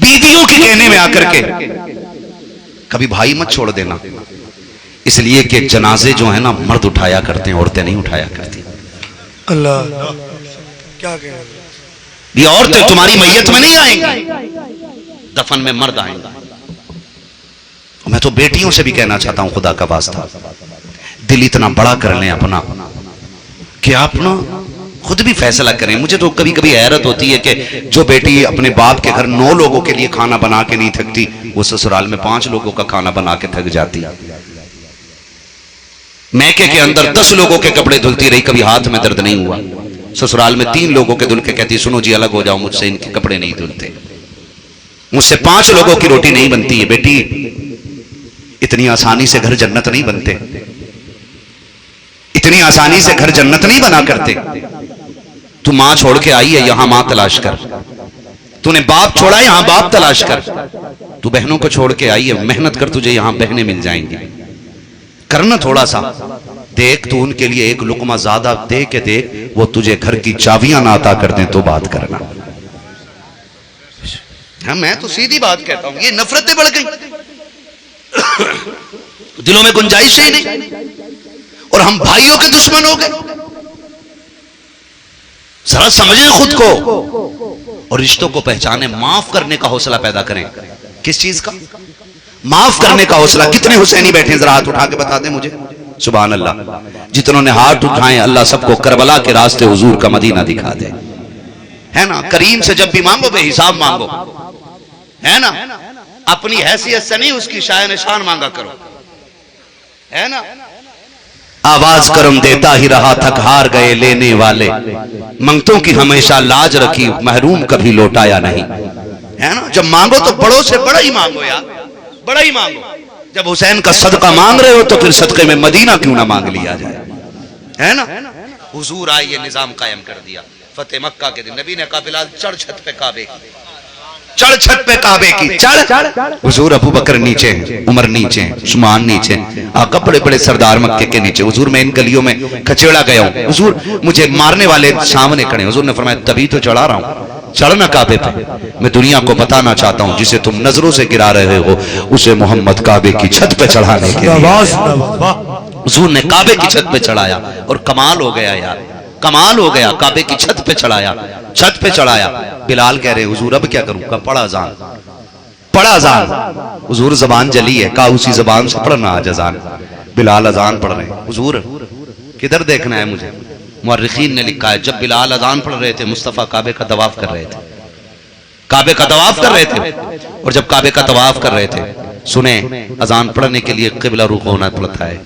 بیویوں کے کہنے میں آ کر کے کبھی بھائی مت چھوڑ دینا، اس لیے کہ جنازے جو ہیں نا مرد اٹھایا کرتے ہیں، عورتیں نہیں اٹھایا کرتی۔
اللہ کیا کہہ رہے
یہ عورتیں تمہاری میت میں نہیں آئیں گی، دفن میں مرد آئیں گے۔ میں تو بیٹیوں سے بھی کہنا چاہتا ہوں خدا کا واسطہ، دل اتنا بڑا کر لیں اپنا کہ آپ نا خود بھی فیصلہ کریں۔ مجھے تو کبھی کبھی حیرت ہوتی ہے کہ جو بیٹی اپنے باپ کے گھر 9 لوگوں کے لیے کھانا بنا کے نہیں تھکتی، وہ سسرال میں 5 لوگوں کا کھانا بنا کے تھک جاتی۔ میکے کے اندر 10 لوگوں کے کپڑے دھلتی رہی، کبھی ہاتھ میں درد نہیں ہوا۔ سسرال میں 3 لوگوں کے دھل کے کہتی سنو جی الگ ہو جاؤ، مجھ سے ان کے کپڑے نہیں دھلتے، مجھ سے 5 لوگوں کی روٹی نہیں بنتی ہے۔ بیٹی اتنی آسانی سے گھر جنت نہیں بنتے، اتنی آسانی سے گھر جنت نہیں بنا کرتے۔ تو ماں چھوڑ کے آئی ہے، یہاں ماں تلاش کر۔ تو نے باپ چھوڑا ہے، یہاں باپ تلاش کر۔ تو بہنوں کو چھوڑ کے آئی ہے، محنت کر، تجھے یہاں بہنیں مل جائیں گی۔ کرنا تھوڑا سا، دیکھ تو ان کے لیے ایک لقمہ زیادہ دے کے دیکھ، وہ تجھے گھر کی چابیاں نہ عطا کر دیں تو بات کرنا۔ میں تو سیدھی بات کہتا ہوں، یہ نفرتیں بڑھ گئی، دلوں میں گنجائش ہی نہیں، اور ہم بھائیوں کے دشمن ہو گئے۔ ذرا سمجھیں خود کو اور رشتوں کو پہچانے، معاف کرنے کا حوصلہ پیدا کریں۔ کس چیز کا؟ معاف کرنے کا حوصلہ۔ کتنے حسینی بیٹھے ہیں ذرا ہاتھ اٹھا کے بتا دیں مجھے۔ سبحان اللہ، جتنوں نے ہاتھ اٹھائے اللہ سب کو کربلا کے راستے حضور کا مدینہ دکھا دے، ہے نا۔ کریم سے جب بھی مانگو بے حساب مانگو، ہے نا، اپنی حیثیت سے نہیں، اس کی شان نشان مانگا کرو، ہے نا۔ آواز کرم دیتا ہی رہا، تھک ہار گئے لینے والے، منگتوں کی ہمیشہ لاج رکھی، محروم کبھی لوٹایا نہیں، ہے نا۔ جب مانگو تو بڑوں سے بڑا ہی مانگو یار، بڑا ہی مانگو۔ جب حسین کا صدقہ مانگ رہے ہو تو پھر صدقے میں مدینہ کیوں نہ مانگ لیا جائے، ہے نا۔ حضور آئے، یہ نظام قائم کر دیا۔ فتح مکہ کے دن نبی نے کہا بلال چڑھ چھت پہ کعبے کی، چڑھ چھت پہ کعبے کی، چڑھ۔ حضور ابو بکر نیچے ہیں، عمر نیچے ہیں، عثمان نیچے ہیں، آقا بڑے بڑے سردار مکے کے نیچے۔ حضور میں ان گلیوں میں کچیڑا گیا ہوں، حضور مجھے مارنے والے سامنے کھڑے۔ حضور نے فرمایا تبھی تو چڑھا رہا ہوں، چڑھنا کعبے پہ۔ میں دنیا کو بتانا چاہتا ہوں جسے تم نظروں سے گرا رہے ہو، اسے محمد کعبے کی چھت پہ چڑھانے کے لیے۔ حضور نے کعبے کی چھت پہ چڑھایا، اور کمال ہو گیا یار، کمال ہو گیا۔ کعبے کی چھت پہ چڑھایا، چھت پہ چڑھایا۔ بلال کہہ رہے حضور اب کیا کروں؟ کہا پڑھا اذان، پڑھا اذان۔ حضور زبان جلی ہے، کہا اسی زبان سے پڑھنا آج اذان۔ بلال اذان پڑھ رہے ہیں۔ حضور کدھر دیکھنا ہے مجھے؟ مورخین نے لکھا ہے جب بلال اذان پڑھ رہے تھے مصطفیٰ کعبے کا طواف کر رہے تھے، کعبے کا طواف کر رہے تھے، اور جب کعبے کا طواف کر رہے تھے سنیں اذان پڑھنے کے لیے قبلہ رخ ہونا پڑتا ہے،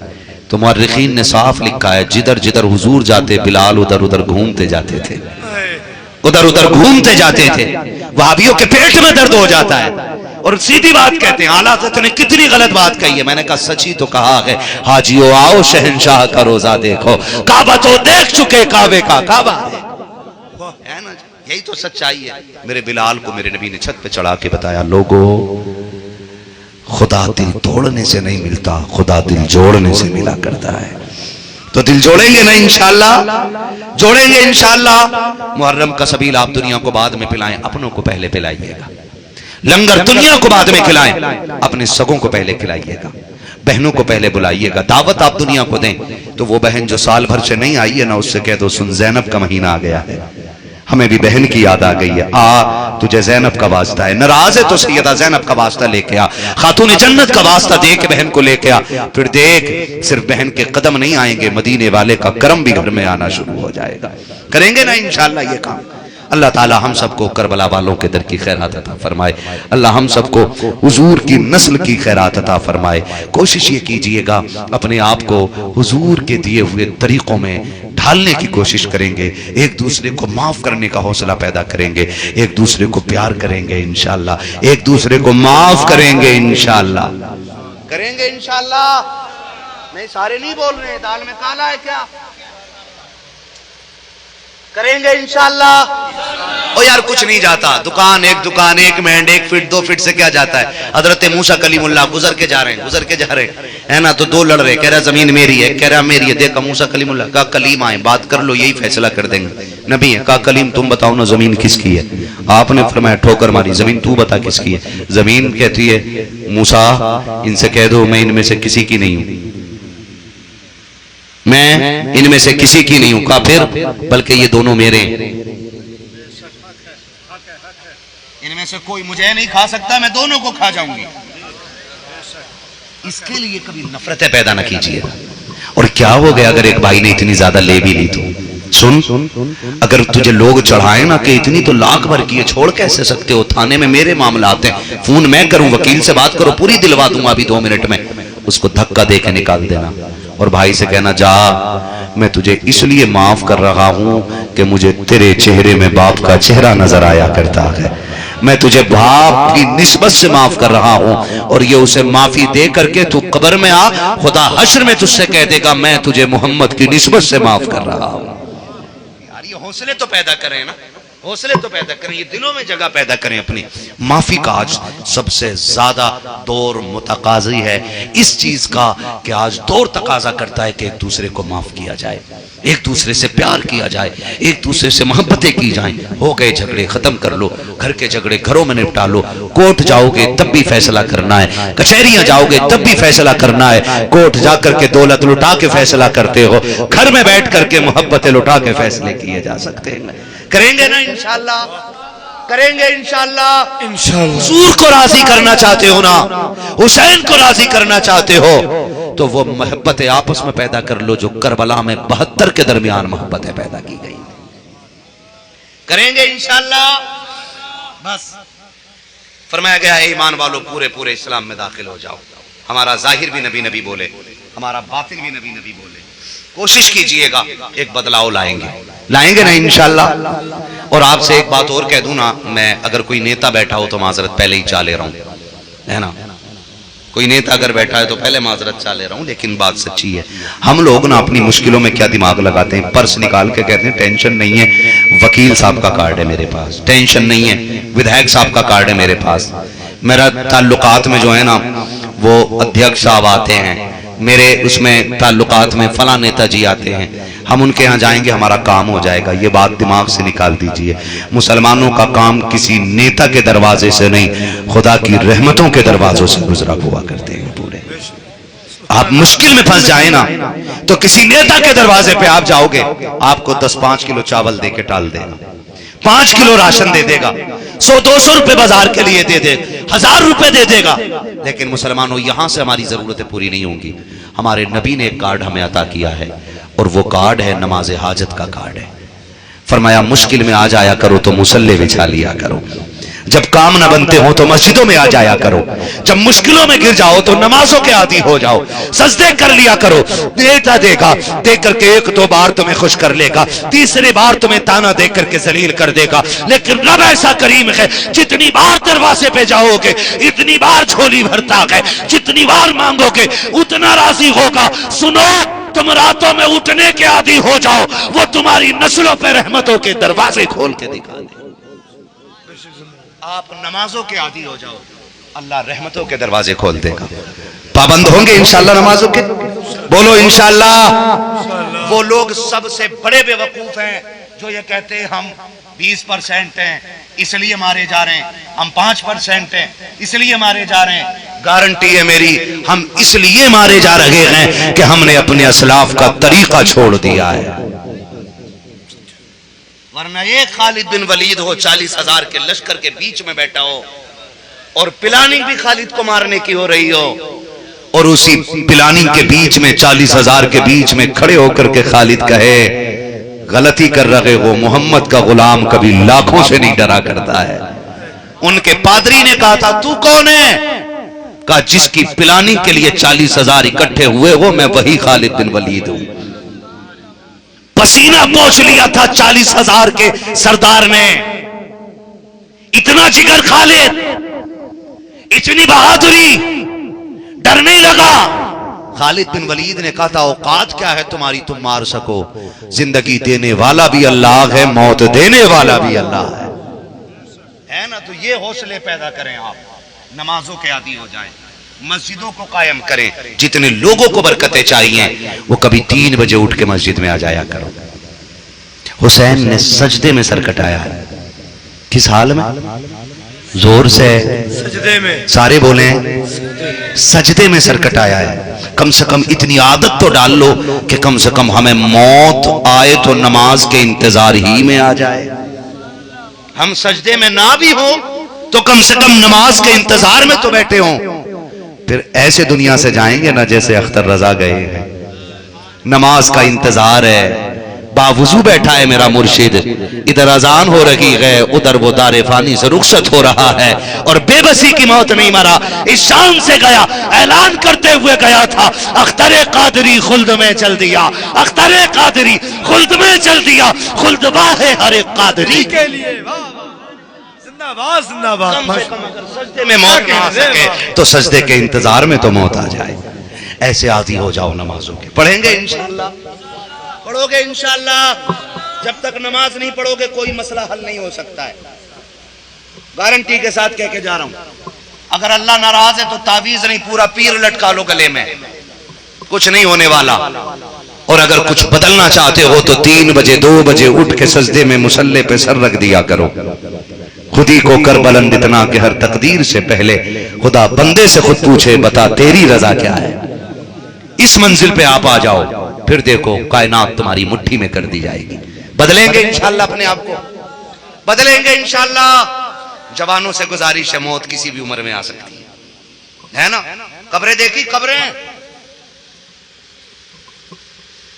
تو مورخین نے صاف لکھا ہے جدھر جدھر حضور جاتے بلال ادھر ادھر گھومتے جاتے تھے، ادھر ادھر گھومتے جاتے تھے۔ وہابیوں کے پیٹ میں درد ہو جاتا ہے، اور سیدھی بات کہتے ہیں اعلیٰ حضرت نے کتنی غلط بات کہی ہے۔ میں نے کہا سچی تو کہا ہے، حاجیو آؤ شہنشاہ کا روزہ دیکھو، کعبہ تو دیکھ چکے کعبے کا کعبہ ہے نا۔ یہی تو سچائی ہے۔ میرے بلال کو میرے نبی نے چھت پہ چڑھا کے بتایا لوگو خدا دل توڑنے سے نہیں ملتا، خدا دل جوڑنے سے ملا کرتا ہے۔ تو دل جوڑیں گے نا انشاءاللہ، جوڑیں گے انشاءاللہ۔ محرم کا سبیل آپ دنیا کو بعد میں پلائیں، اپنوں کو پہلے پلائیے گا۔ لنگر دنیا کو بعد میں کھلائیں، اپنے سگوں کو پہلے کھلائیے گا، بہنوں کو پہلے بلائیے گا۔ دعوت آپ دنیا کو دیں تو وہ بہن جو سال بھر سے نہیں آئی ہے نا، اس سے کہہ دو سن زینب کا مہینہ آ گیا ہے، ہمیں بھی بہن کی یاد آ گئی ہے، آ تجھے زینب کا واسطہ ہے، ناراض ہے تو سیدہ زینب کا واسطہ لے کے آ، خاتون جنت کا واسطہ دے کے بہن کو لے کے آ۔ پھر دیکھ صرف بہن کے قدم نہیں آئیں گے، مدینے والے کا کرم بھی گھر میں آنا شروع ہو جائے گا۔ کریں گے نا انشاءاللہ یہ کام۔ اللہ تعالی ہم سب کو کربلا والوں کے در کی خیرات عطا فرمائے، اللہ ہم سب کو حضور کی نسل کی خیرات عطا فرمائے۔ کوشش یہ کیجئے گا اپنے آپ کو حضور کے دیے ہوئے طریقوں میں ڈھالنے کی کوشش کریں گے، ایک دوسرے کو معاف کرنے کا حوصلہ پیدا کریں گے، ایک دوسرے کو پیار کریں گے انشاءاللہ، ایک دوسرے کو معاف کریں گے انشاءاللہ، کریں گے انشاءاللہ۔ نہیں سارے نہیں بول رہے ہیں، دال میں کالا ہے کیا؟ کریں گے انشاءاللہ؟ او یار کچھ نہیں جاتا، دکان ایک مہنڈ 1 فٹ 2 فٹ سے کیا جاتا ہے؟ حضرت موسیٰ کلیم اللہ گزر کے جا رہے ہیں ہے نا، تو 2 لڑ رہے، کہہ رہا زمین میری ہے، کہہ رہا میری ہے، دیکھا موسیٰ کلیم اللہ، کہا کلیم آئیں بات کر لو یہی فیصلہ کر دیں گے، نبی ہے، کہا کلیم تم بتاؤ نا زمین کس کی ہے؟ آپ نے فرمایا ٹھوکر ماری، زمین تو بتا کس کی ہے؟ زمین کہتی ہے موسیٰ ان سے کہہ دو میں ان میں سے کسی کی نہیں ہوں، میں ان میں سے کسی کی نہیں ہوں، کہا پھر بلکہ یہ دونوں میرے ہیں، ان میں سے کوئی مجھے نہیں کھا سکتا، میں دونوں کو کھا جاؤں گی۔ اس کے لیے کبھی نفرتیں پیدا نہ کیجیے۔ اور کیا ہو گیا اگر ایک بھائی نے اتنی زیادہ لے بھی لی تو سن، اگر تجھے لوگ چڑھائیں نا کہ اتنی تو لاکھ بھر کی ہے، چھوڑ کیسے سکتے ہو؟ تھانے میں میرے معاملات ہیں، فون میں کروں، وکیل سے بات کرو، پوری دلوا دوں گا ابھی 2 منٹ میں، اس کو دھکا دے کے نکال دینا اور بھائی سے کہنا جا میں تجھے اس لیے معاف کر رہا ہوں کہ مجھے تیرے چہرے میں باپ کا چہرہ نظر آیا کرتا ہے، میں تجھے باپ کی نسبت سے معاف کر رہا ہوں، اور یہ اسے معافی دے کر کے تو قبر میں آ، خدا حشر میں تجھ سے کہہ دے گا میں تجھے محمد کی نسبت سے معاف کر رہا ہوں۔ یار یہ حوصلے تو پیدا کریں نا، حوصلے تو پیدا کریں، یہ دلوں میں جگہ پیدا کریں اپنی۔ معافی کا آج سب سے زیادہ دور متقاضی ہے اس چیز کا کہ آج دور تقاضا کرتا ہے کہ ایک دوسرے کو معاف کیا جائے، ایک دوسرے سے پیار کیا جائے، ایک دوسرے سے محبتیں کی جائیں۔ ہو گئے جھگڑے ختم کر لو، گھر کے جھگڑے گھروں میں نپٹا لو، کورٹ جاؤ گے تب بھی فیصلہ کرنا ہے، کچہریاں جاؤ گے تب بھی فیصلہ کرنا ہے، کورٹ جا کر کے دولت لٹا کے فیصلہ کرتے ہو، گھر میں بیٹھ کر کے محبتیں لٹا کے فیصلے کیے جا سکتے ہیں۔ کریں گے نا انشاءاللہ؟ کریں گے انشاءاللہ؟ حضور کو راضی کرنا چاہتے ہو نا، حسین کو راضی کرنا چاہتے ہو تو وہ محبتیں آپس میں پیدا کر لو جو کربلا میں 72 کے درمیان محبتیں پیدا کی گئی۔ کریں گے انشاءاللہ؟ بس فرمایا گیا ہے ایمان والو پورے اسلام میں داخل ہو جاؤ، ہمارا ظاہر بھی نبی نبی بولے، ہمارا باطن بھی نبی نبی بولے، کوشش کیجئے گا ایک بدلاؤ لائیں گے نا انشاءاللہ۔ اور آپ سے ایک بات اور کہہ دوں نا، میں اگر کوئی نیتا بیٹھا ہو تو معذرت پہلے ہی چاہ لے رہا ہوں، ہے نا، کوئی نیتا اگر بیٹھا ہے تو پہلے معذرت چاہ لے رہا ہوں، لیکن بات سچی ہے۔ ہم لوگ نا اپنی مشکلوں میں کیا دماغ لگاتے ہیں، پرس نکال کے کہتے ہیں ٹینشن نہیں ہے، وکیل صاحب کا کارڈ ہے میرے پاس، ٹینشن نہیں ہے، ودھائک صاحب کا کارڈ ہے میرے پاس، میرا تعلقات میں جو ہے نا وہ ادھیک صاحب آتے ہیں، میرے اس میں تعلقات میں فلاں نیتا جی آتے ہیں، ہم ان کے ہاں جائیں گے ہمارا کام ہو جائے گا۔ یہ بات دماغ سے نکال دیجئے، مسلمانوں کا کام کسی نیتا کے دروازے سے نہیں، خدا کی رحمتوں کے دروازوں سے گزرا ہوا کرتے ہیں پورے۔ آپ مشکل میں پھنس جائیں نا تو کسی نیتا کے دروازے پہ آپ جاؤ گے، آپ کو 10-5 کلو چاول دے کے ٹال دے گا، 5 کلو راشن دے دے گا، 100-200 روپے بازار کے لیے دے دے، 1000 روپے دے دے گا، لیکن مسلمانوں یہاں سے ہماری ضرورتیں پوری نہیں ہوں گی۔ ہمارے نبی نے ایک کارڈ ہمیں عطا کیا ہے اور وہ کارڈ ہے نماز حاجت کا کارڈ ہے۔ فرمایا مشکل میں آ جایا کرو تو مصلی بچھا لیا کرو، جب کام نہ بنتے ہوں تو مسجدوں میں آ جایا کرو، جب مشکلوں میں گر جاؤ تو نمازوں کے عادی ہو جاؤ، سجدے کر لیا کرو، دیتا دے گا، دیکھ کر کے 1-2 بار تمہیں خوش کر لے گا، تیسری بار تمہیں تانا دے کر کے ذلیل کر دے گا، لیکن رب ایسا کریم ہے جتنی بار دروازے پہ جاؤ گے اتنی بار جھولی بھرتا ہے، جتنی بار مانگو گے اتنا راضی ہوگا۔ سنو، تم راتوں میں اٹھنے کے عادی ہو جاؤ، وہ تمہاری نسلوں پہ رحمتوں کے دروازے کھول کے دکھا دے۔ آپ نمازوں کے عادی ہو جاؤ، اللہ رحمتوں کے دروازے کھول دے گا۔ پابند ہوں گے انشاءاللہ نمازوں کے؟ بولو انشاءاللہ۔ وہ لوگ سب سے بڑے بے وقوف ہیں جو یہ کہتے ہیں ہم 20% ہیں اس لیے مارے جا رہے ہیں، ہم 5% ہیں اس لیے مارے جا رہے ہیں۔ گارنٹی ہے میری، ہم اس لیے مارے جا رہے ہیں کہ ہم نے اپنے اسلاف کا طریقہ چھوڑ دیا ہے، ورنہ ایک خالد بن ولید ہو 40,000 کے لشکر کے بیچ میں بیٹھا ہو اور پلاننگ بھی خالد کو مارنے کی ہو رہی ہو، اور اسی پلاننگ کے بیچ میں 40,000 کے بیچ میں کھڑے ہو کر کے خالد کہے غلطی کر رہے ہو، محمد کا غلام کبھی لاکھوں سے نہیں ڈرا کرتا ہے۔ ان کے پادری نے کہا تھا تو کون ہے؟ کہا جس کی پلاننگ کے لیے 40,000 اکٹھے ہوئے ہو میں وہی خالد بن ولید ہوں۔ پسینہ پوچھ لیا تھا 40,000 کے سردار نے، اتنا جگر خالد، اتنی بہادری، ڈر نہیں لگا، خالد بن ولید نے کہا تھا اوقات کیا ہے تمہاری تم مار سکو، زندگی دینے والا بھی اللہ ہے، موت دینے والا بھی اللہ ہے نا؟ تو یہ حوصلے پیدا کریں، آپ نمازوں کے عادی ہو جائیں، مسجدوں کو قائم کریں، جتنے لوگوں کو برکتیں چاہیے وہ کبھی 3 بجے اٹھ کے مسجد میں آ جایا کرو۔ حسین نے سجدے میں سر کٹایا ہے، کس حال میں؟ زور سے
سجدے میں،
سارے بولیں سجدے میں سر کٹایا ہے۔ کم سے کم اتنی عادت تو ڈال لو کہ کم سے کم ہمیں موت آئے تو نماز کے انتظار ہی میں آ جائے، ہم سجدے میں نہ بھی ہوں تو کم سے کم نماز کے انتظار میں تو بیٹھے ہوں۔ پھر ایسے دنیا سے جائیں گے نا جیسے اختر رضا گئے ہیں، نماز کا انتظار ہے، باوضو بیٹھا ہے میرا مرشد، ادھر اذان ہو رہی ہے، ادھر وہ دار فانی سے رخصت ہو رہا ہے، اور بے بسی کی موت نہیں مرا، اس شان سے گیا، اعلان کرتے ہوئے گیا تھا، اختر قادری خلد میں چل دیا، اختر قادری خلد میں چل دیا، خلد واہ ہر قادری
کے لیے زندہ باد زندہ باد۔
کم سے کم اگر سجدے میں موت نہ آ سکے تو سجدے کے انتظار میں تو موت آ جائے۔ ایسے عادی ہو جاؤ نمازوں کے، پڑھیں گے انشاءاللہ، پڑھو گے انشاءاللہ۔ جب تک نماز نہیں پڑھو گے کوئی مسئلہ حل نہیں ہو سکتا ہے، گارنٹی کے ساتھ کہہ کے جا رہا ہوں۔ اگر اللہ ناراض ہے تو تعویذ نہیں، پورا پیر لٹکا لو گلے میں، کچھ نہیں ہونے والا۔ اور اگر کچھ بدلنا چاہتے ہو تو 3 بجے 2 بجے اٹھ کے سجدے میں مصلی پہ سر رکھ دیا کرو، خودی کو کر بلند اتنا کہ ہر تقدیر سے پہلے خدا بندے سے خود پوچھے بتا تیری رضا کیا ہے۔ اس منزل پہ آپ آ جاؤ، پھر دیکھو کائنات تمہاری مٹھی میں کر دی جائے گی۔ بدلیں گے انشاءاللہ، اپنے آپ کو بدلیں گے انشاءاللہ۔ جوانوں سے گزارش ہے، موت کسی بھی عمر میں آ سکتی ہے نا؟ قبریں دیکھی؟ قبریں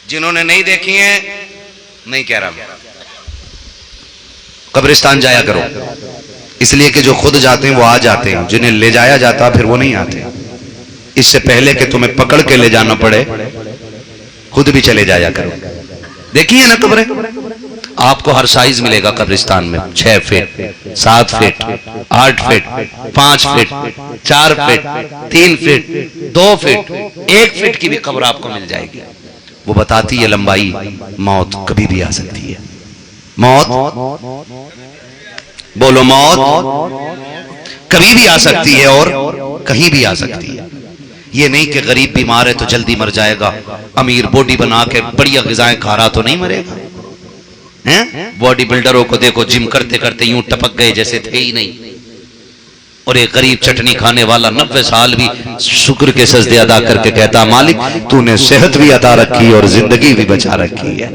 جنہوں نے نہیں دیکھی ہیں، نہیں کہہ رہا، قبرستان جایا کرو، اس لیے کہ جو خود جاتے ہیں وہ آ جاتے ہیں، جنہیں لے جایا جاتا پھر وہ نہیں آتے۔ اس سے پہلے کہ تمہیں پکڑ کے لے جانا پڑے خود بھی چلے جایا کرو۔ دیکھیے نا قبریں، آپ کو ہر سائز ملے گا قبرستان میں، 6 foot 7 foot 8 foot 5 foot 4 foot 3 foot 2 foot 1 foot کی بھی قبر آپ کو مل جائے گی۔ وہ بتاتی ہے لمبائی، موت کبھی بھی آ سکتی ہے۔ موت بولو، موت کبھی بھی آ سکتی ہے اور کہیں بھی آ سکتی ہے۔ یہ نہیں کہ غریب بیمار ہے تو جلدی مر جائے گا، امیر باڈی بنا کے بڑی غذائیں کھا رہا تو نہیں مرے گا۔ باڈی بلڈروں کو دیکھو، جم کرتے کرتے یوں ٹپک گئے جیسے تھے ہی نہیں، اور ایک غریب چٹنی کھانے والا 90 سال بھی شکر کے سجدے ادا کر کے کہتا مالک تو نے صحت بھی عطا رکھی اور زندگی بھی بچا رکھی ہے۔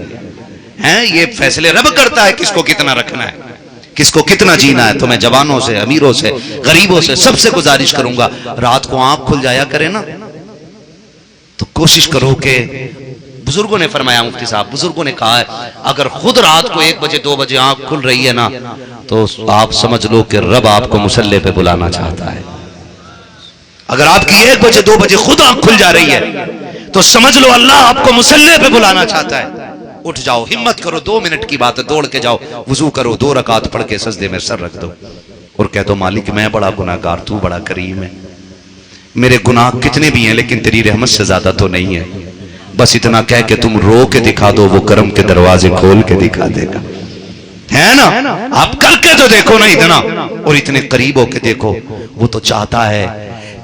یہ فیصلے رب کرتا ہے کس کو کتنا رکھنا ہے، کس کو کتنا جینا ہے۔ تو میں جوانوں سے، امیروں سے، غریبوں سے، سب سے گزارش کروں گا، رات کو آنکھ کھل جایا کرے نا تو کوشش کرو کہ، بزرگوں نے فرمایا، مفتی صاحب بزرگوں نے کہا ہے اگر خود رات کو 1 بجے 2 بجے آنکھ کھل رہی ہے نا تو آپ سمجھ لو کہ رب آپ کو مصلی پہ بلانا چاہتا ہے۔ اگر آپ کی 1 بجے 2 بجے خود آنکھ کھل جا رہی ہے تو سمجھ لو اللہ آپ کو مصلی پہ بلانا چاہتا ہے۔ اٹھ جاؤ، ہمت کرو، 2 منٹ کی بات ہے، دوڑ کے جاؤ، وضو کرو، 2 رکعت پڑھ کے سجدے میں سر رکھ دو اور کہہ دو مالک میں بڑا گناہگار، تو بڑا کریم ہے، میرے گناہ کتنے بھی ہیں لیکن تیری رحمت سے زیادہ تو نہیں ہے، بس اتنا کہہ کہ تم رو کے دکھا دو، وہ کرم کے دروازے کھول کے دکھا دے گا، ہے نا؟ آپ کر کے تو دیکھو نا اتنا، اور اتنے قریب ہو کے دیکھو۔ وہ تو چاہتا ہے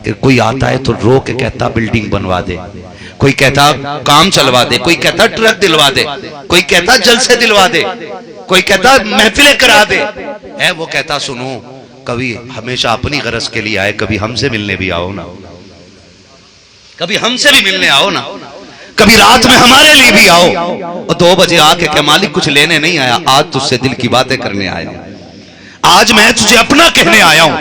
کہ کوئی آتا ہے تو رو کے کہتا بلڈنگ بنوا دے، کوئی کہتا کام چلوا دے، کوئی کہتا ٹرک دلوا دے، کوئی کہتا جلسے دلوا دے، کوئی کہتا محفلیں کرا دے، وہ کہتا سنو کبھی ہمیشہ اپنی غرض کے لیے آئے، کبھی ہم سے ملنے بھی آؤ نا، کبھی ہم سے بھی ملنے آؤ نا، کبھی رات میں ہمارے لیے بھی آؤ۔ اور 2 بجے آ کے کہ مالک کچھ لینے نہیں آیا، آج تجھ سے دل کی باتیں کرنے آیا ہوں، آج میں تجھے اپنا کہنے آیا ہوں،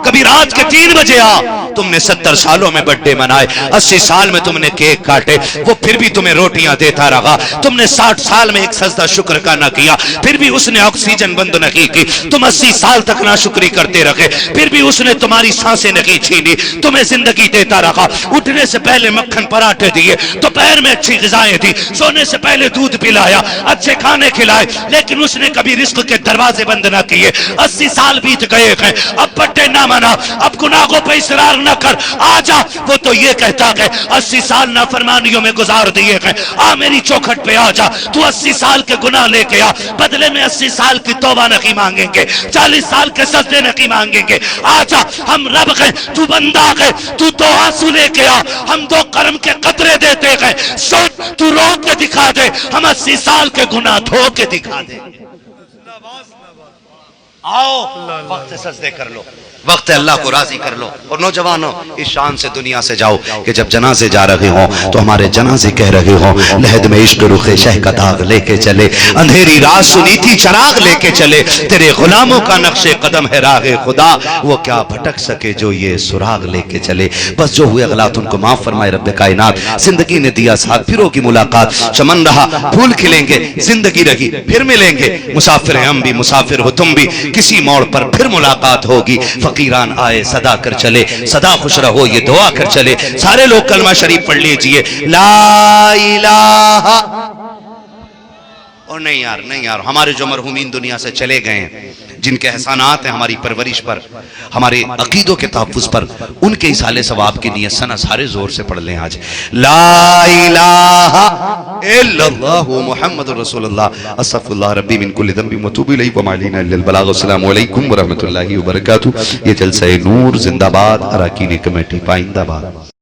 کبھی رات کے 3 بجے آ۔ تم نے 70 سالوں میں برتھ ڈے منائے، 80 سال میں تم نے کیک کاٹے، وہ پھر بھی تمہیں روٹیاں دیتا رہا۔ تم نے 60 سال میں ایک سجدہ شکر کا نہ کیا، پھر بھی اس نے آکسیجن بند نہیں کی۔ تم 80 سال تک ناشکری کرتے رہے، پھر بھی اس نے تمہاری سانسیں نہیں چھینی، تمہیں زندگی دیتا رہا۔ اٹھنے سے پہلے مکھن پراٹھے دیے، دوپہر میں اچھی غذائیں دی، سونے سے پہلے دودھ پلایا، اچھے کھانے کھلائے، لیکن اس نے کبھی رزق کے دروازے بند نہ کیے۔ 80 سال بیت گئے ہیں، اب برتھ ڈے نہ نوجوانا اب گناہوں پہ اصرار نہ کر، آ جا۔ وہ تو یہ کہتا کہ 80 سال نافرمانیوں میں گزار دیے گئے، آ میری چوکھٹ پہ آ جا، تو 80 سال کے گناہ لے کے آ، بدلے میں 80 سال کی توبہ نہیں مانگیں گے، 40 سال کے سجدے نہیں مانگیں گے، آ جا، ہم رب گئے، تو بندہ گئے، تو 2 آنسو لے کے آ، ہم 2 کرم کے قطرے دیتے گئے، سوچ تو رو کے دکھا دے، ہم 80 سال کے گناہ دھو کے دکھا دے۔ آؤ وقت سجدے کر لو، وقت اللہ کو راضی کر لو۔ اور نوجوانوں اس شان سے دنیا سے جاؤ کہ جب جنازے جا رہے ہوں تو ہمارے جنازے کہہ رہے ہوں لحد میں عشق رخ شہ کا داغ لے کے چلے، اندھیری رات سنی تھی چراغ لے کے چلے، تیرے غلاموں کا نقش قدم ہے راہ خدا، وہ کیا بھٹک سکے جو یہ سراغ لے کے چلے۔ بس جو ہوئے غلط ان کو معاف فرمائے رب کائنات۔ زندگی نے دیا ساتھ پھروں کی ملاقات، چمن رہا پھول کھلیں گے، زندگی رہی پھر ملیں گے، مسافر ہیں ہم بھی مسافر ہو تم بھی، کسی موڑ پر پھر ملاقات ہوگی۔ فقیران آئے صدا کر چلے، صدا خوش رہو یہ دعا کر چلے۔ سارے لوگ کلمہ شریف پڑھ لیجئے، لا الہ۔ اور نہیں یار ہمارے جو مرحومین دنیا سے چلے گئے ہیں، جن کے احسانات ہیں ہماری پرورش پر، ہمارے عقیدوں کے تحفظ پر، ان کے اصالے ثواب کی نیت سنا سارے زور سے پڑھ لیں آج، لا الہ الا اللہ محمد رسول اللہ، استغفر اللہ ربی من کل ذنب واتوب الیہ وما علینا الا البلاغ۔ السلام علیکم ورحمۃ اللہ وبرکاتہ۔ یہ جلسہ نور زندہ باد، اراکین کمیٹی پائندہ باد۔